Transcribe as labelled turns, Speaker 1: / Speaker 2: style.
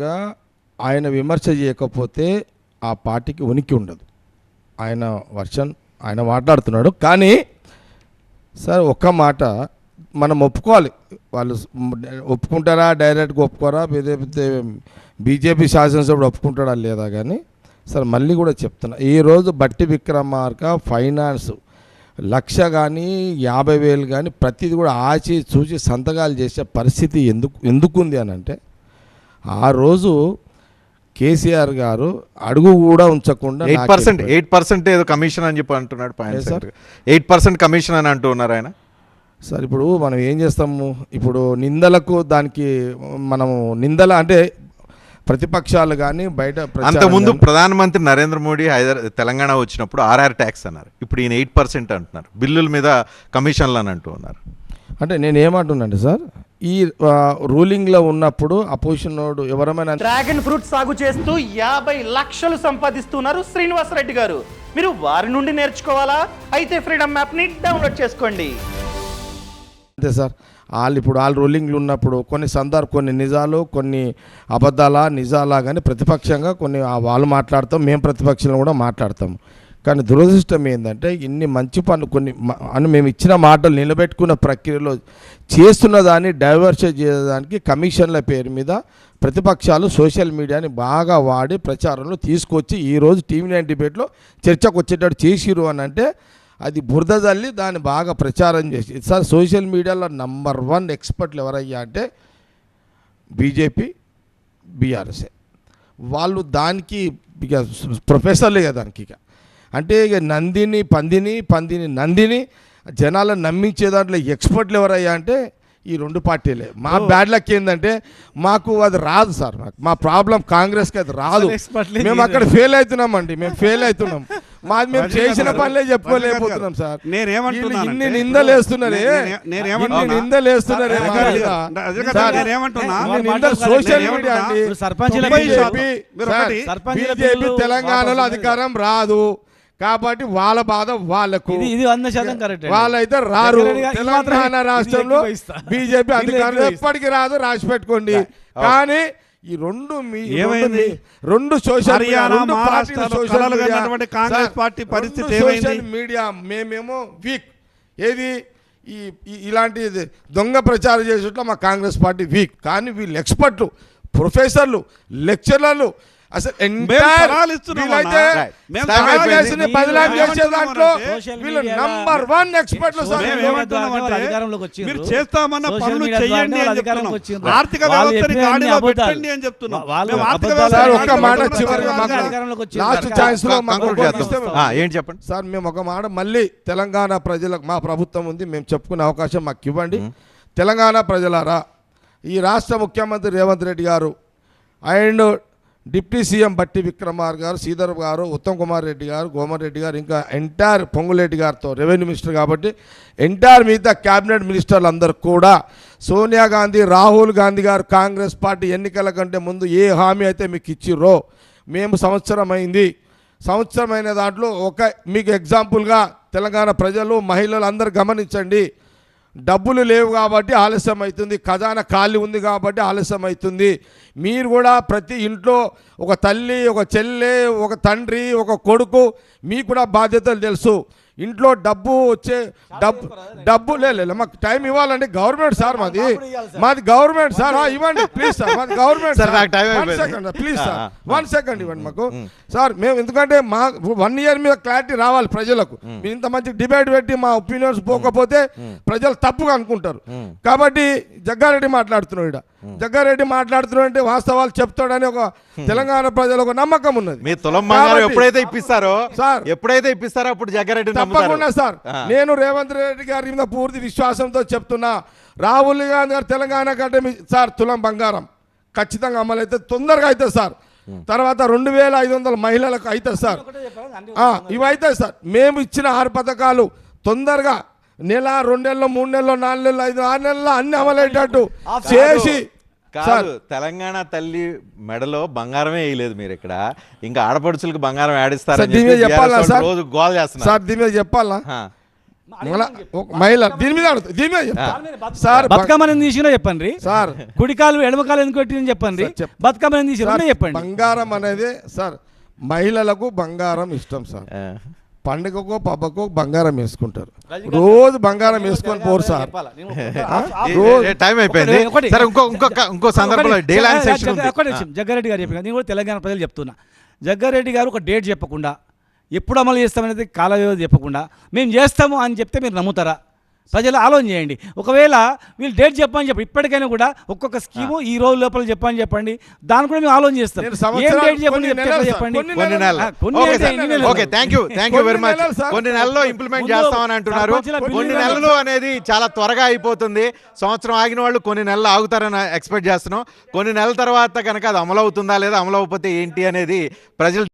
Speaker 1: గా ఆయన విమర్శ చేయకపోతే ఆ పార్టీకి ఉనికి ఉండదు. ఆయన వర్షన్ ఆయన మాట్లాడుతున్నాడు. కానీ సార్ ఒక్క మాట మనం ఒప్పుకోవాలి. వాళ్ళు ఒప్పుకుంటారా, డైరెక్ట్గా ఒప్పుకోరా, బీజేపీ శాసనసభ్యుడు ఒప్పుకుంటాడా లేదా. కానీ సార్ మళ్ళీ కూడా చెప్తున్నా, ఈరోజు బట్టి విక్రమార్క ఫైనాన్స్ 1,00,000 కానీ 50,000 కానీ ప్రతిదీ కూడా ఆచి చూసి సంతకాలు చేసే పరిస్థితి ఎందుకుంది అని అంటే, ఆ రోజు కేసీఆర్ గారు అడుగు కూడా ఉంచకుండా
Speaker 2: 8% ఏదో కమిషన్ అని చెప్పి అంటున్నాడు. 8% కమిషన్ అని అంటున్నారు ఆయన.
Speaker 1: సార్ ఇప్పుడు మనం ఏం చేస్తాము, ఇప్పుడు నిందలకు దానికి మనము నిందల అంటే ప్రతిపక్షాలు కానీ బయట
Speaker 2: అంతకుముందు ప్రధానమంత్రి నరేంద్ర మోడీ తెలంగాణ వచ్చినప్పుడు RR ట్యాక్స్ అన్నారు. ఇప్పుడు ఈయన 8% అంటున్నారు. బిల్లుల మీద కమిషన్లు అని అంటూ ఉన్నారు.
Speaker 1: అంటే నేను ఏమంటున్నాను సార్, ఈ రూలింగ్లో ఉన్నప్పుడు అపోజిషన్ ఎవరైనా
Speaker 3: డ్రాగన్ ఫ్రూట్ సాగు చేస్తూ 50 లక్షలు సంపాదిస్తున్నారు శ్రీనివాసరెడ్డి గారు. మీరు వారి నుండి నేర్చుకోవాలా? అయితే ఫ్రీడమ్ యాప్ని డౌన్లోడ్ చేసుకోండి.
Speaker 1: అంతే సార్, వాళ్ళు రూలింగ్లు ఉన్నప్పుడు కొన్ని నిజాలు, కొన్ని అబద్ధాలా నిజాలా కానీ ప్రతిపక్షంగా కొన్ని వాళ్ళు మాట్లాడతాం, మేము ప్రతిపక్షంలో కూడా మాట్లాడతాం. కానీ దురదృష్టం ఏంటంటే ఇన్ని మంచి పనులు కొన్ని అని మేము ఇచ్చిన మాటలు నిలబెట్టుకున్న ప్రక్రియలో చేస్తున్న దాన్ని డైవర్షన్ చేయడానికి కమిషన్ల పేరు మీద ప్రతిపక్షాలు సోషల్ మీడియాని బాగా వాడి ప్రచారంలో తీసుకొచ్చి ఈరోజు TV9 డిబేట్లో చర్చకు వచ్చేటట్టు చేసిరు అని అంటే అది బురద జల్లి దాన్ని బాగా ప్రచారం చేసి సార్ సోషల్ మీడియాలో నంబర్ 1 ఎక్స్పర్ట్లు ఎవరయ్యా అంటే బీజేపీ బీఆర్ఎస్ఏ. వాళ్ళు దానికి ఇక ప్రొఫెసర్లే కదా దానికి. ఇక అంటే ఇక పందిని నందిని జనాలను నమ్మించే దాంట్లో ఎక్స్పర్ట్లు ఎవరయ్యా అంటే ఈ 2 పార్టీలే. మా బ్యాడ్ లక్ ఏంటంటే మాకు అది రాదు సార్. మా ప్రాబ్లం కాంగ్రెస్కి అది రాదు. మేము అక్కడ ఫెయిల్ అవుతున్నామండి. మేము చేసిన పనులే చెప్పుకోలేకపోతున్నాం సార్. ఇన్ని నిందలు వేస్తున్నారే సోషల్ మీడియా అండి. బీజేపీ తెలంగాణలో అధికారం రాదు కాబట్టి వాళ్ళ బాధ వాళ్ళకు,
Speaker 4: ఇది 100% కరెక్ట్.
Speaker 1: వాళ్ళైతే రారు. తెలంగాణ రాష్ట్రంలో బీజేపీ అధికారం ఎప్పటికీ రాదు, రాసి పెట్టుకోండి. కానీ ఈ రెండు సోషల్ మీడియా మేమేమో వీక్. ఏది ఇలాంటి దొంగ ప్రచారం చేసేట్లో మా కాంగ్రెస్ పార్టీ వీక్. కానీ వీళ్ళు ఎక్స్పర్ట్లు, ప్రొఫెసర్లు, లెక్చరర్లు అసలు నంబర్ 1 ఎక్స్పర్ట్లు.
Speaker 5: మీరు చేస్తామన్న పనులు చేయండి అని చెప్తున్నాం. ఆర్థిక వ్యవస్థని గాడిలో పెట్టండి అని చెప్తున్నాం.
Speaker 1: ఒక్క మాట చివరిగా లాస్ట్ ఛాన్స్ లో
Speaker 2: ఏంటి చెప్పండి
Speaker 1: సార్. మేము ఒక మాట మళ్ళీ తెలంగాణ ప్రజలకు మా ప్రభుత్వం ఉంది, మేము చెప్పుకునే అవకాశం మాకు ఇవ్వండి. తెలంగాణ ప్రజలారా, ఈ రాష్ట్ర ముఖ్యమంత్రి రేవంత్ రెడ్డి గారు అండ్ డిప్యూటీ సీఎం బట్టి విక్రమార్క గారు, శ్రీధర్ గారు, ఉత్తమ్ కుమార్ రెడ్డి గారు, గోమర్ రెడ్డి గారు, ఇంకా ఎంటైర్ పొంగులేటి గారితో రెవెన్యూ మినిస్టర్ కాబట్టి ఎంటైర్ మిగతా క్యాబినెట్ మినిస్టర్లు అందరూ కూడా సోనియా గాంధీ, రాహుల్ గాంధీ గారు కాంగ్రెస్ పార్టీ ఎన్నికల కంటే ముందు ఏ హామీ అయితే మీకు ఇచ్చిర్రో మేము సంవత్సరమైన దాంట్లో మీకు ఎగ్జాంపుల్గా తెలంగాణ ప్రజలు, మహిళలు అందరూ గమనించండి. డబ్బులు లేవు కాబట్టి ఆలస్యం అవుతుంది, ఖజానా ఖాళీ ఉంది కాబట్టి ఆలస్యం అవుతుంది. మీరు కూడా ప్రతి ఇంట్లో ఒక తల్లి, ఒక చెల్లె, ఒక తండ్రి, ఒక కొడుకు, మీకు కూడా బాధ్యతలు తెలుసు. ఇంట్లో డబ్బు లేదు, మాకు టైం ఇవ్వాలండి. గవర్నమెంట్ సార్, మాది గవర్నమెంట్ సార్. ఇవ్వండి ప్లీజ్ సార్, మాది గవర్నమెంట్. ప్లీజ్ సార్ 1 సెకండ్ ఇవ్వండి మాకు సార్. మేము ఎందుకంటే మా 1 ఇయర్ మీద క్లారిటీ రావాలి ప్రజలకు. మీరు ఇంత మంచి డిబేట్ పెట్టి మా ఒపీనియన్స్ పోకపోతే ప్రజలు తప్పుగా అనుకుంటారు. కాబట్టి జగ్గారెడ్డి మాట్లాడుతున్నాడు అంటే వాస్తవాలు చెప్తాడని ఒక తెలంగాణ ప్రజలు ఒక నమ్మకం ఉన్నది.
Speaker 2: ఎప్పుడైతే ఇప్పిస్తారో అప్పుడు జగ్గారెడ్డి
Speaker 1: తప్పకుండా సార్. నేను రేవంత్ రెడ్డి గారి మీద పూర్తి విశ్వాసంతో చెప్తున్నా, రాహుల్ గాంధీ గారు తెలంగాణ కంటే సార్ తులం బంగారం ఖచ్చితంగా అమలు అయితే తొందరగా అవుతుంది సార్. తర్వాత 2,500 మహిళలకు అవుతుంది సార్. ఇవి అవుతాయి సార్. మేము ఇచ్చిన 6 పథకాలు తొందరగా నెల, 2 నెలలు, 3 నెలలు, 4 నెలలు, 5, 6 నెలల్లో అన్ని అమలయ్యేటట్టు చేసి
Speaker 2: కాదు. తెలంగాణ తల్లి మెడలో బంగారమే వేయలేదు మీరు. ఇక్కడ ఇంకా ఆడపడుచులకు బంగారం ఆడిస్తారు.
Speaker 1: చెప్పాలా సార్? దీని మీద చెప్పాలా? మహిళ దీని మీద అడుగుతా, దీని మీద చెప్తా. సార్
Speaker 4: బతుకమ్మని తీసినా చెప్పండి
Speaker 1: సార్
Speaker 4: కుడికాలు ఎడమకాలు ఎందుకు పెట్టిందని చెప్పండి బతుకమ్మని తీసినా చెప్పండి.
Speaker 1: బంగారం అనేది సార్ మహిళలకు బంగారం ఇష్టం సార్. పండుగకో పబ్బకో బంగారం వేసుకుంటారు, రోజు బంగారం వేసుకొని పోరు సార్.
Speaker 2: టైం అయిపోయింది. సరే, ఇంకో సందర్భంలో డేలాండ్ సెక్షన్ ఉంది.
Speaker 4: జగ్గారెడ్డి గారు చెప్పిన నేను కూడా తెలంగాణ ప్రజలు చెప్తున్నా, జగ్గారెడ్డి గారు ఒక డేట్ చెప్పకుండా ఎప్పుడు అమలు చేస్తామనేది కాల వ్యవధి చెప్పకుండా మేము చేస్తాము అని చెప్తే మీరు నమ్ముతారా? ప్రజలు ఆలోచన చేయండి. ఒకవేళ వీళ్ళు డేట్ చెప్పని చెప్పి ఇప్పటికైనా కూడా ఒక్కొక్క స్కీము ఈ రోజు లోపల చెప్పండి, దాన్ని కూడా మేము ఆలోచన చేస్తాం. ఏం డేట్ చెప్పండి చెప్పండి.
Speaker 2: కొన్ని నెలలు. Okay, thank you very much. కొన్ని నెలల్లో ఇంప్లిమెంట్ చేస్తామని అంటున్నారు. కొన్ని నెలలు అనేది చాలా త్వరగా అయిపోతుంది. సంవత్సరం ఆగిన వాళ్ళు కొన్ని నెలలు ఆగుతారని ఎక్స్పెక్ట్ చేస్తున్నాం. కొన్ని నెలల తర్వాత కనుక అది అమలు అవుతుందా లేదా, అమలు అవ్వకపోతే ఏంటి అనేది ప్రజలు